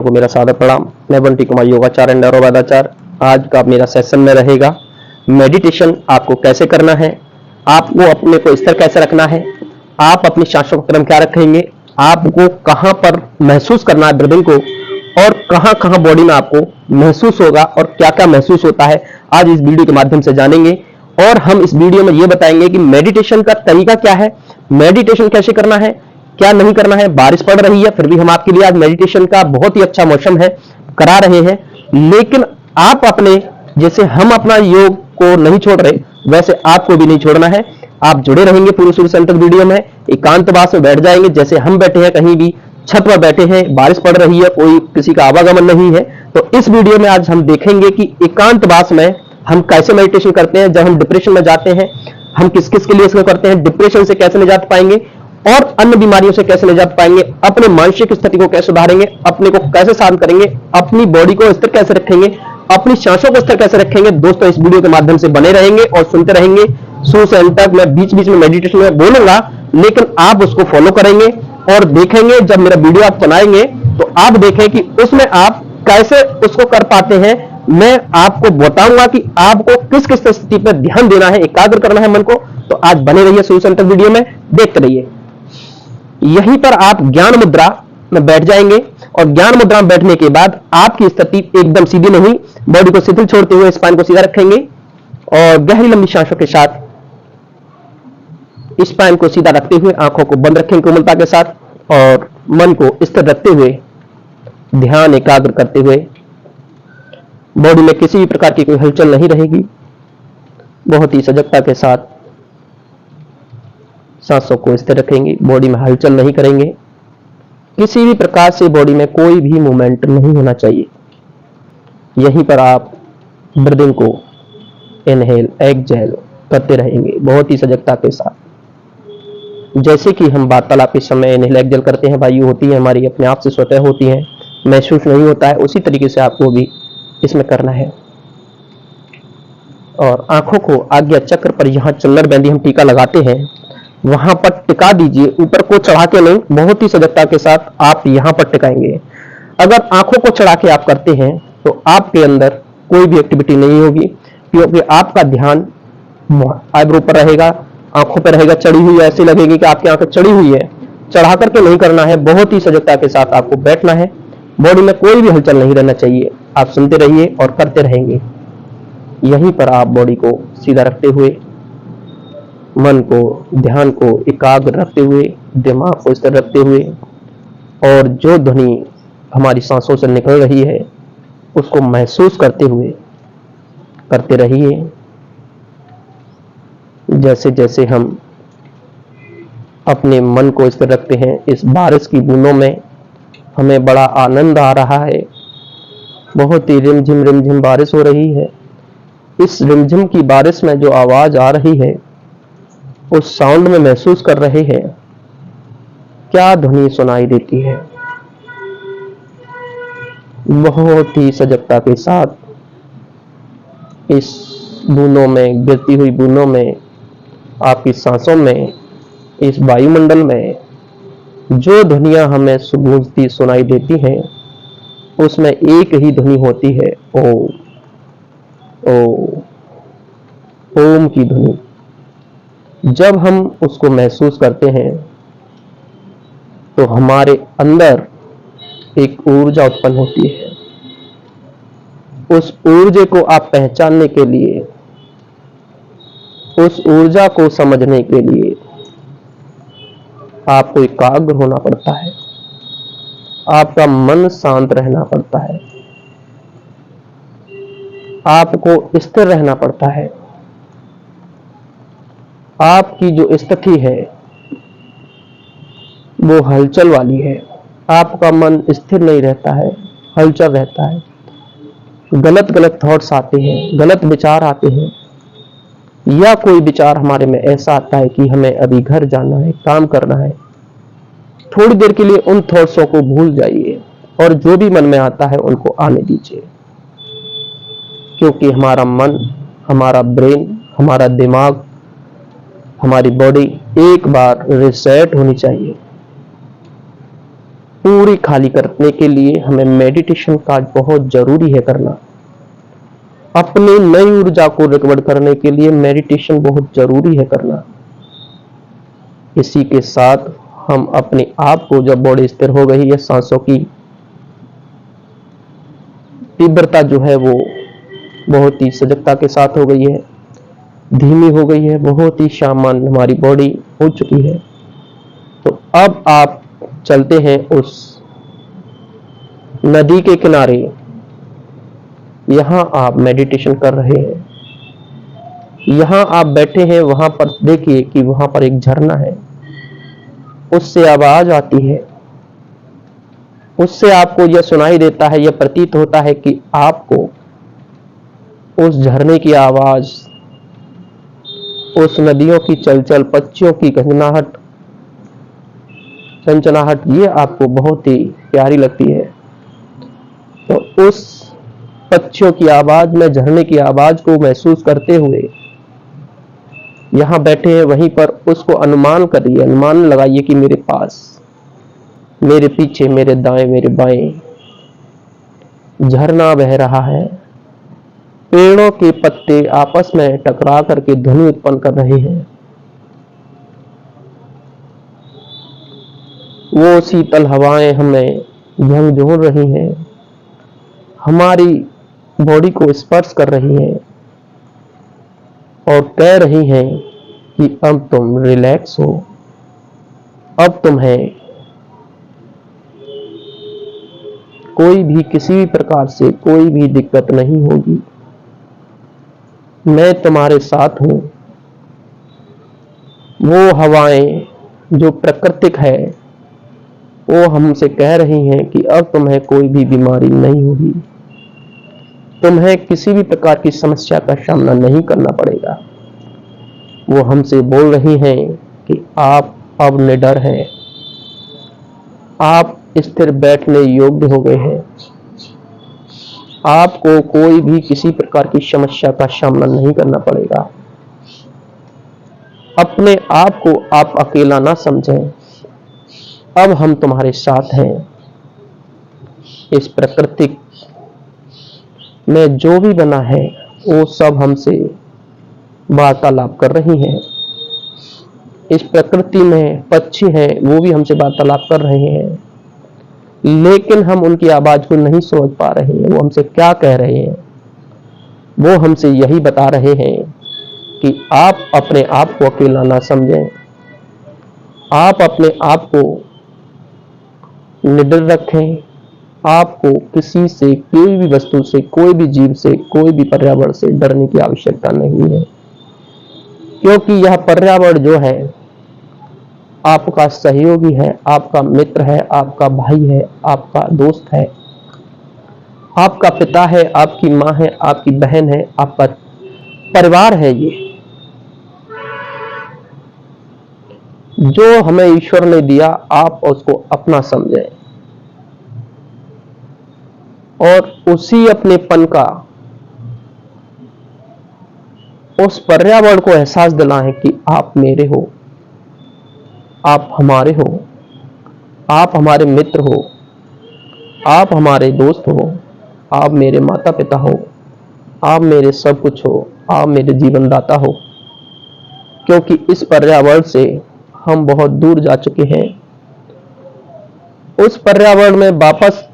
को मेरा सादर प्रणाम। मैं बंटी कुमार योगाचार्य एंड आयुर्वेदाचार्य। आज का मेरा सेशन में रहेगा मेडिटेशन आपको कैसे करना है, आपको अपने को स्थिर कैसे रखना है, आप अपनी सांसों का क्रम क्या रखेंगे, आपको कहां पर महसूस करना है ब्रीदिंग को, और कहां कहां बॉडी में आपको महसूस होगा और क्या क्या महसूस होता है, आज इस वीडियो के माध्यम से जानेंगे। और हम इस वीडियो में यह बताएंगे कि मेडिटेशन का तरीका क्या है, मेडिटेशन कैसे करना है, क्या नहीं करना है। बारिश पड़ रही है फिर भी हम आपके लिए आज मेडिटेशन का बहुत ही अच्छा मौसम है करा रहे हैं, लेकिन आप अपने जैसे हम अपना योग को नहीं छोड़ रहे वैसे आपको भी नहीं छोड़ना है। आप जुड़े रहेंगे पूरी शुरू से अंत तक वीडियो में, एकांतवास में बैठ जाएंगे जैसे हम बैठे हैं, कहीं भी छत पर बैठे हैं, बारिश पड़ रही है, कोई किसी का आवागमन नहीं है। तो इस वीडियो में आज हम देखेंगे कि एकांतवास में हम कैसे मेडिटेशन करते हैं। जब हम डिप्रेशन में जाते हैं हम किस किस के लिए इसको करते हैं, डिप्रेशन से कैसे निजात पाएंगे और अन्य बीमारियों से कैसे निजात पाएंगे, अपने मानसिक स्थिति को कैसे सुधारेंगे, अपने को कैसे शांत करेंगे, अपनी बॉडी को स्थिर कैसे रखेंगे, अपनी सांसों को स्थिर कैसे रखेंगे। दोस्तों इस वीडियो के माध्यम से बने रहेंगे और सुनते रहेंगे शुरू से अंत तक। मैं बीच बीच में मेडिटेशन में बोलूंगा लेकिन आप उसको फॉलो करेंगे और देखेंगे जब मेरा वीडियो आप चलाएंगे तो आप देखें कि उसमें आप कैसे उसको कर पाते हैं। मैं आपको बताऊंगा कि आपको किस किस स्थिति पर ध्यान देना है, एकाग्र करना है मन को। तो आज बने रहिए शुरू से अंत तक वीडियो में, देखते रहिए। यहीं पर आप ज्ञान मुद्रा में बैठ जाएंगे और ज्ञान मुद्रा में बैठने के बाद आपकी स्थिति एकदम सीधी नहीं, बॉडी को शिथिल छोड़ते हुए स्पाइन को सीधा रखेंगे और गहरी लंबी सांसों के साथ स्पाइन को सीधा रखते हुए आंखों को बंद रखेंगे कोमलता के साथ और मन को स्थिर रखते हुए ध्यान एकाग्र करते हुए बॉडी में किसी भी प्रकार की कोई हलचल नहीं रहेगी। बहुत ही सजगता के साथ सांसों को स्थिर रखेंगे, बॉडी में हलचल नहीं करेंगे, किसी भी प्रकार से बॉडी में कोई भी मूवमेंट नहीं होना चाहिए। यहीं पर आप ब्रीदिंग को इनहेल एक्सहेल करते रहेंगे बहुत ही सजगता के साथ। जैसे कि हम वार्तालाप के समय इनहेल एक्सहेल करते हैं, वायु होती है हमारी अपने आप से स्वतः होती है, महसूस नहीं होता है, उसी तरीके से आपको भी इसमें करना है। और आंखों को आज्ञा चक्र पर जहां चल्लर बेंदी हम टीका लगाते हैं वहां पर टिका दीजिए, ऊपर को चढ़ा के नहीं, बहुत ही सजगता के साथ आप यहां पर टिकाएंगे। अगर आंखों को चढ़ा के आप करते हैं तो आपके अंदर कोई भी एक्टिविटी नहीं होगी, क्योंकि आपका ध्यान आईब्रो पर रहेगा, आंखों पर रहेगा, चढ़ी हुई ऐसी लगेगी कि आपकी आंखें चढ़ी हुई है। चढ़ा करके नहीं करना है, बहुत ही सजगता के साथ आपको बैठना है, बॉडी में कोई भी हलचल नहीं रहना चाहिए। आप सुनते रहिए और करते रहेंगे। यहीं पर आप बॉडी को सीधा रखते हुए, मन को, ध्यान को एकाग्र रखते हुए, दिमाग को स्थिर रखते हुए और जो ध्वनि हमारी सांसों से निकल रही है उसको महसूस करते हुए करते रहिए। जैसे जैसे हम अपने मन को स्थिर रखते हैं, इस बारिश की बूंदों में हमें बड़ा आनंद आ रहा है। बहुत ही रिमझिम बारिश हो रही है। इस रिमझिम की बारिश में जो आवाज आ रही है उस साउंड में महसूस कर रहे हैं क्या ध्वनि सुनाई देती है। बहुत ही सजगता के साथ इस बूंदों में, गिरती हुई बूंदों में, आपकी सांसों में, इस वायुमंडल में जो ध्वनियां हमें गूंजती सुनाई देती हैं उसमें एक ही ध्वनि होती है, ओ ओम की ध्वनि। जब हम उसको महसूस करते हैं तो हमारे अंदर एक ऊर्जा उत्पन्न होती है। उस ऊर्जा को आप पहचानने के लिए, उस ऊर्जा को समझने के लिए आपको एकाग्र होना पड़ता है, आपका मन शांत रहना पड़ता है, आपको स्थिर रहना पड़ता है। आपकी जो स्थिति है वो हलचल वाली है, आपका मन स्थिर नहीं रहता है, हलचल रहता है। गलत गलत थॉट्स आते हैं, गलत विचार आते हैं, या कोई विचार हमारे में ऐसा आता है कि हमें अभी घर जाना है, काम करना है। थोड़ी देर के लिए उन थॉट्सों को भूल जाइए और जो भी मन में आता है उनको आने दीजिए, क्योंकि हमारा मन, हमारा ब्रेन, हमारा दिमाग, हमारी बॉडी एक बार रिसेट होनी चाहिए। पूरी खाली करने के लिए हमें मेडिटेशन का बहुत जरूरी है करना। अपनी नई ऊर्जा को रिकवर करने के लिए मेडिटेशन बहुत जरूरी है करना। इसी के साथ हम अपने आप को, जब बॉडी स्थिर हो गई है, सांसों की तीव्रता जो है वो बहुत ही सजगता के साथ हो गई है, धीमी हो गई है, बहुत ही सामान्य हमारी बॉडी हो चुकी है। तो अब आप चलते हैं उस नदी के किनारे, यहां आप मेडिटेशन कर रहे हैं, यहां आप बैठे हैं, वहां पर देखिए कि वहां पर एक झरना है, उससे आवाज आती है, उससे आपको यह सुनाई देता है, यह प्रतीत होता है कि आपको उस झरने की आवाज, उस नदियों की चलचल, पक्षियों की गंजनाहट, चंचनाहट, ये आपको बहुत ही प्यारी लगती है। तो उस पक्षियों की आवाज में झरने की आवाज को महसूस करते हुए यहां बैठे हैं, वहीं पर उसको अनुमान करिए, अनुमान लगाइए कि मेरे पास, मेरे पीछे, मेरे दाएं, मेरे बाएं झरना बह रहा है, पेड़ों के पत्ते आपस में टकरा करके ध्वनि उत्पन्न कर रहे हैं, वो शीतल हवाएं हमें झंझोर रही हैं, हमारी बॉडी को स्पर्श कर रही हैं और कह रही हैं कि अब तुम रिलैक्स हो, अब तुम्हें कोई भी, किसी भी प्रकार से कोई भी दिक्कत नहीं होगी, मैं तुम्हारे साथ हूं। वो हवाएं जो प्राकृतिक है, वो हमसे कह रही हैं कि अब तुम्हें कोई भी बीमारी नहीं होगी, तुम्हें किसी भी प्रकार की समस्या का सामना नहीं करना पड़ेगा। वो हमसे बोल रही हैं कि आप अब निडर हैं, आप स्थिर बैठने योग्य हो गए हैं, आपको कोई भी किसी प्रकार की समस्या का सामना नहीं करना पड़ेगा। अपने आप को आप अकेला ना समझें, अब हम तुम्हारे साथ हैं। इस प्रकृति में जो भी बना है वो सब हमसे वार्तालाप कर रही हैं। इस प्रकृति में पक्षी हैं, वो भी हमसे वार्तालाप कर रहे हैं, लेकिन हम उनकी आवाज को नहीं समझ पा रहे हैं। वो हमसे क्या कह रहे हैं? वो हमसे यही बता रहे हैं कि आप अपने आप को अकेला ना समझें, आप अपने आप को निडर रखें, आपको किसी से, कोई भी वस्तु से, कोई भी जीव से, कोई भी पर्यावरण से डरने की आवश्यकता नहीं है, क्योंकि यह पर्यावरण जो है आपका सहयोगी है, आपका मित्र है, आपका भाई है, आपका दोस्त है, आपका पिता है, आपकी माँ है, आपकी बहन है, आपका परिवार है। ये जो हमें ईश्वर ने दिया, आप उसको अपना समझें और उसी अपनेपन का, उस पर्यावरण को एहसास दिलाएं कि आप मेरे हो, आप हमारे हो, आप हमारे मित्र हो, आप हमारे दोस्त हो, आप मेरे माता पिता हो, आप मेरे सब कुछ हो, आप मेरे जीवन दाता हो। क्योंकि इस पर्यावरण से हम बहुत दूर जा चुके हैं। उस पर्यावरण में वापस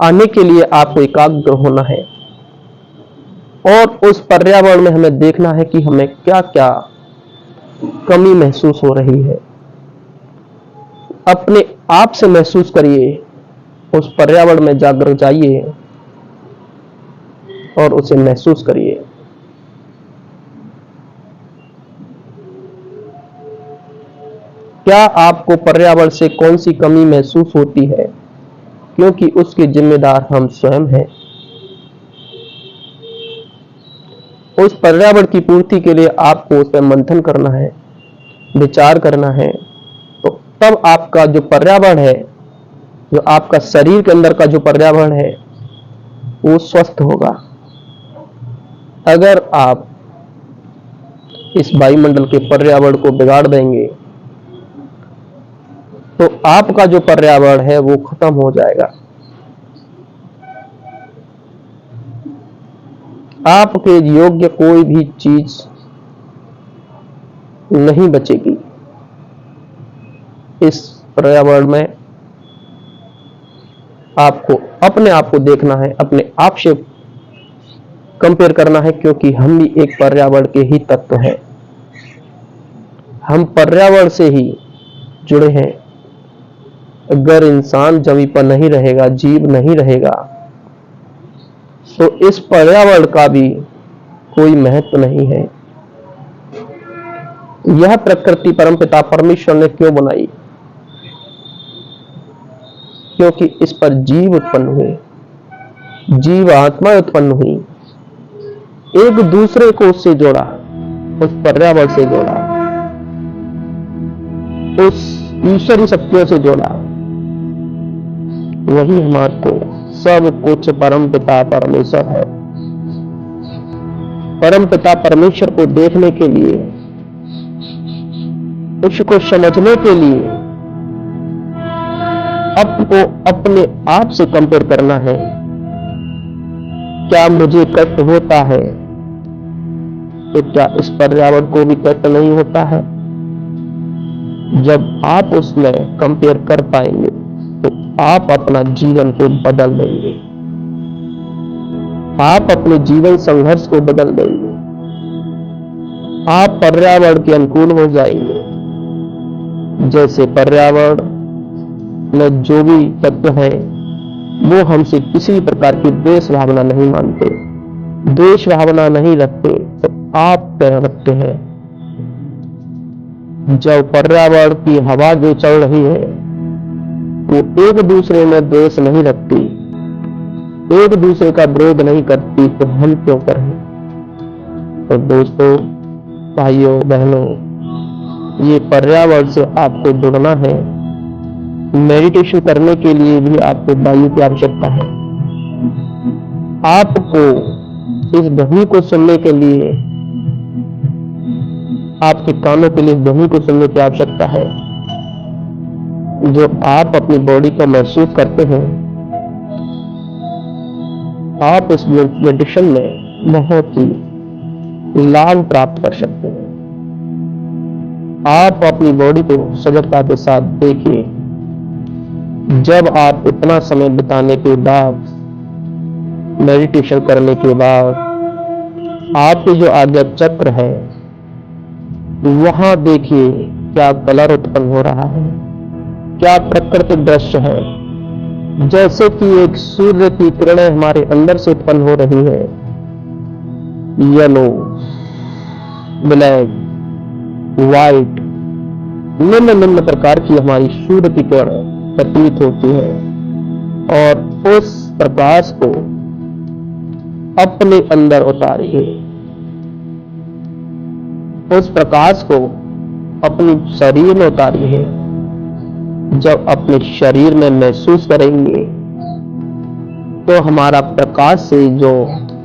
आने के लिए आपको एकाग्र होना है और उस पर्यावरण में हमें देखना है कि हमें क्या क्या कमी महसूस हो रही है। अपने आप से महसूस करिए, उस पर्यावरण में जागरूक जाइए और उसे महसूस करिए। क्या आपको पर्यावरण से कौन सी कमी महसूस होती है? क्योंकि उसके जिम्मेदार हम स्वयं हैं। उस पर्यावरण की पूर्ति के लिए आपको उस पर मंथन करना है, विचार करना है, तो तब आपका जो पर्यावरण है, जो आपका शरीर के अंदर का जो पर्यावरण है, वो स्वस्थ होगा। अगर आप इस वायुमंडल के पर्यावरण को बिगाड़ देंगे तो आपका जो पर्यावरण है वो खत्म हो जाएगा। आपके योग्य कोई भी चीज नहीं बचेगी। इस पर्यावरण में आपको अपने आप को देखना है, अपने आप से कंपेयर करना है, क्योंकि हम भी एक पर्यावरण के ही तत्व हैं। हम पर्यावरण से ही जुड़े हैं। अगर इंसान जमीन पर नहीं रहेगा, जीव नहीं रहेगा, तो इस पर्यावरण का भी कोई महत्व नहीं है। यह प्रकृति परमपिता परमेश्वर ने क्यों बनाई? क्योंकि इस पर जीव उत्पन्न हुए, जीव आत्मा उत्पन्न हुई, एक दूसरे को उससे जोड़ा, उस पर्यावरण से जोड़ा, उस ईश्वरी शक्तियों से जोड़ा। वही हमारे को सब कुछ परम पिता परमेश्वर है। परम पिता परमेश्वर को देखने के लिए, उसको समझने के लिए आपको अपने आप से कंपेयर करना है। क्या मुझे कष्ट होता है? तो क्या इस पर्यावरण को भी कष्ट नहीं होता है? जब आप उसमें कंपेयर कर पाएंगे तो आप अपना जीवन को बदल देंगे, आप अपने जीवन संघर्ष को बदल देंगे, आप पर्यावरण के अनुकूल हो जाएंगे। जैसे पर्यावरण में जो भी तत्व है वो हमसे किसी प्रकार की द्वेष भावना नहीं मानते, द्वेष भावना नहीं रखते, तो आप क्या रखते हैं? जब पर्यावरण की हवा जो चल रही है वो एक दूसरे में द्वेष नहीं रखती, एक दूसरे का विरोध नहीं करती, तो हम क्यों करें? तो दोस्तों, भाइयों बहनों, ये पर्यावरण से आपको जुड़ना है। मेडिटेशन करने के लिए भी आपको वायु की आवश्यकता है। आपको इस ध्वनि को सुनने के लिए, आपके कानों के लिए ध्वनि को सुनने की आवश्यकता है। जो आप अपनी बॉडी को महसूस करते हैं, आप इस मेडिटेशन में बहुत ही लाभ प्राप्त कर सकते हैं। आप अपनी बॉडी को सजगता के साथ देखिए। जब आप इतना समय बिताने के बाद, मेडिटेशन करने के बाद, आपके जो आज्ञा चक्र है वहां देखिए क्या कलर उत्पन्न हो रहा है, क्या प्राकृतिक दृश्य है। जैसे कि एक सूर्य की किरणें हमारे अंदर से उत्पन्न हो रही है, येलो, ब्लैक, व्हाइट, निम्न प्रकार की हमारी सूर्य की किरणें प्रतीत होती है, और उस प्रकाश को अपने अंदर उतारिए। उस प्रकाश को अपने शरीर में उतारिए। जब अपने शरीर में महसूस करेंगे तो हमारा प्रकाश से जो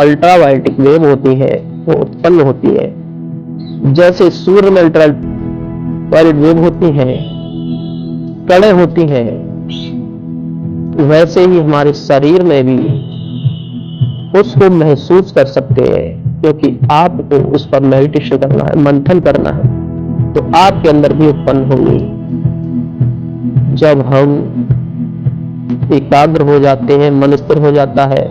अल्ट्रावायलेट वेव होती है वो उत्पन्न होती है। जैसे सूर्य में अल्ट्रावायलेट वेव होती है, कणें होती हैं, वैसे ही हमारे शरीर में भी उसको महसूस कर सकते हैं, क्योंकि आपको उस पर मेडिटेशन करना है, मंथन करना है, तो आपके अंदर भी उत्पन्न होंगी। जब हम एकाग्र हो जाते हैं, मन स्थिर हो जाता है,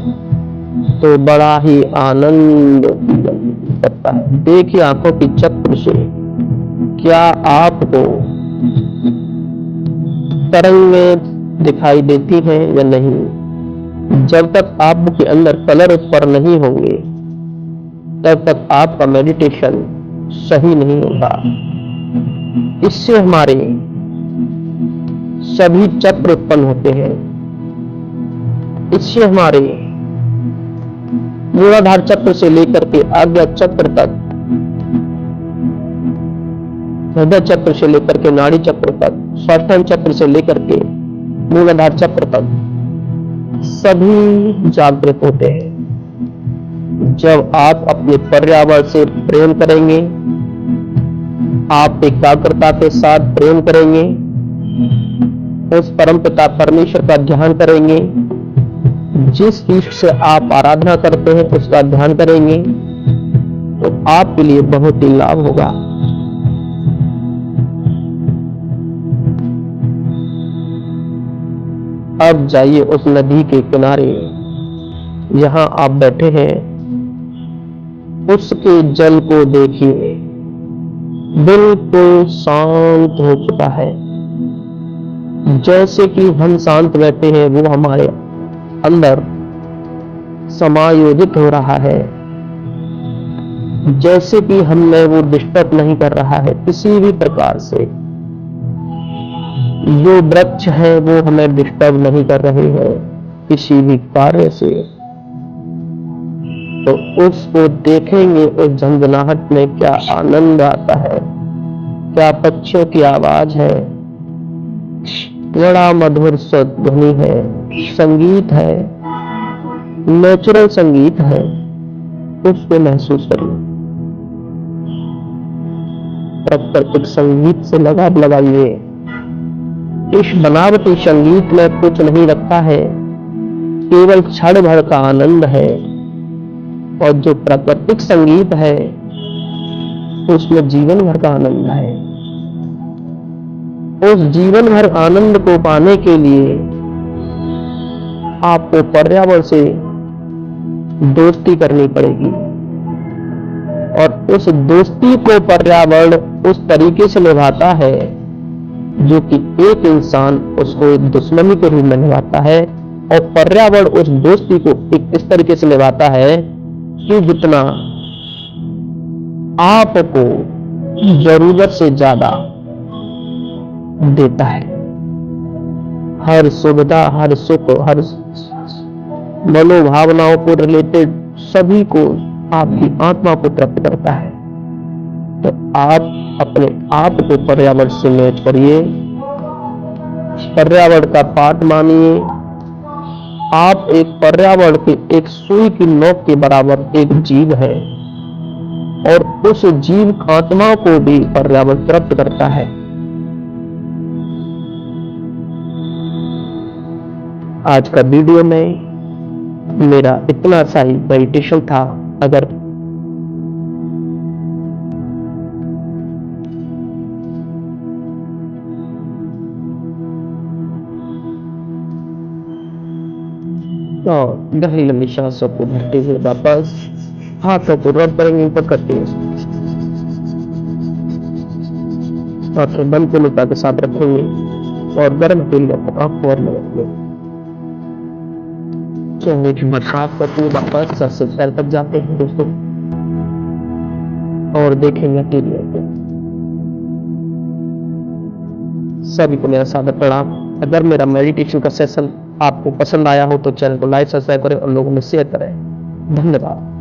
तो बड़ा ही आनंद करता है। देखिए आंखों की चक्र से क्या आपको तरंगें दिखाई देती हैं या नहीं। जब तक आपके अंदर कलर उत्पन्न नहीं होंगे तब तक आपका मेडिटेशन सही नहीं होगा। इससे हमारे सभी चक्र उत्पन्न होते हैं। इससे हमारे मूलाधार चक्र से लेकर के आज्ञा चक्र तक, हृदय चक्र से लेकर के नाड़ी चक्र तक, स्वाधिष्ठान चक्र से लेकर के मूलाधार चक्र तक सभी जागृत होते हैं। जब आप अपने पर्यावरण से प्रेम करेंगे, आप एकाग्रता के साथ प्रेम करेंगे, उस परमपिता परमेश्वर का ध्यान करेंगे, जिस इष्ट से आप आराधना करते हैं उसका ध्यान करेंगे तो आपके लिए बहुत ही लाभ होगा। अब जाइए उस नदी के किनारे जहां आप बैठे हैं, उसके जल को देखिए, बिल्कुल शांत हो चुका है। जैसे कि हम शांत बैठे हैं वो हमारे अंदर समायोजित हो रहा है, जैसे कि हमें वो डिस्टर्ब नहीं कर रहा है किसी भी प्रकार से। जो वृक्ष है वो हमें डिस्टर्ब नहीं कर रहे हैं किसी भी कार्य से। तो उसको देखेंगे, उस झंझनाहट में क्या आनंद आता है, क्या पक्षियों की आवाज है, बड़ा मधुर सा ध्वनि है, संगीत है, नेचुरल संगीत है, उसको महसूस करिए। प्राकृतिक संगीत से लगाव लगाइए। इस बनावटी संगीत में कुछ नहीं रखा है, केवल क्षण भर का आनंद है। और जो प्राकृतिक संगीत है उसमें जीवन भर का आनंद है। उस जीवन भर आनंद को पाने के लिए आपको पर्यावरण से दोस्ती करनी पड़ेगी, और उस दोस्ती को पर्यावरण उस तरीके से निभाता है जो कि एक इंसान उसको एक दुश्मनी के रूप में निभाता है, और पर्यावरण उस दोस्ती को एक इस तरीके से निभाता है कि जितना आपको जरूरत से ज्यादा देता है। हर सुविधा, हर सुख, हर मनोभावनाओं को रिलेटेड सभी को आपकी आत्मा को तृप्त करता है। तो आप अपने आप को पर्यावरण से मैच करिए, पर्यावरण का पाठ मानिए। आप एक पर्यावरण के एक सुई की नोक के बराबर एक जीव है, और उस जीव आत्मा को भी पर्यावरण तृप्त करता है। आज का वीडियो में मेरा इतना सा ही मेडिटेशन था। अगर तो गहरी लंबी सांसों को भरते हुए वापस हाथों को रब करेंगे, पकड़ते हाथों बंद कुलता के साथ रखेंगे और गर्म तेल आपको और लगाएंगे। चेहरे की बरसात करते हुए वापस सर से पैर तक जाते हैं दोस्तों, और देखेंगे टीवी को। सभी को मेरा सादर प्रणाम। अगर मेरा मेडिटेशन का सेशन आपको पसंद आया हो तो चैनल को लाइक सब्सक्राइब करें और लोगों में शेयर करें। धन्यवाद।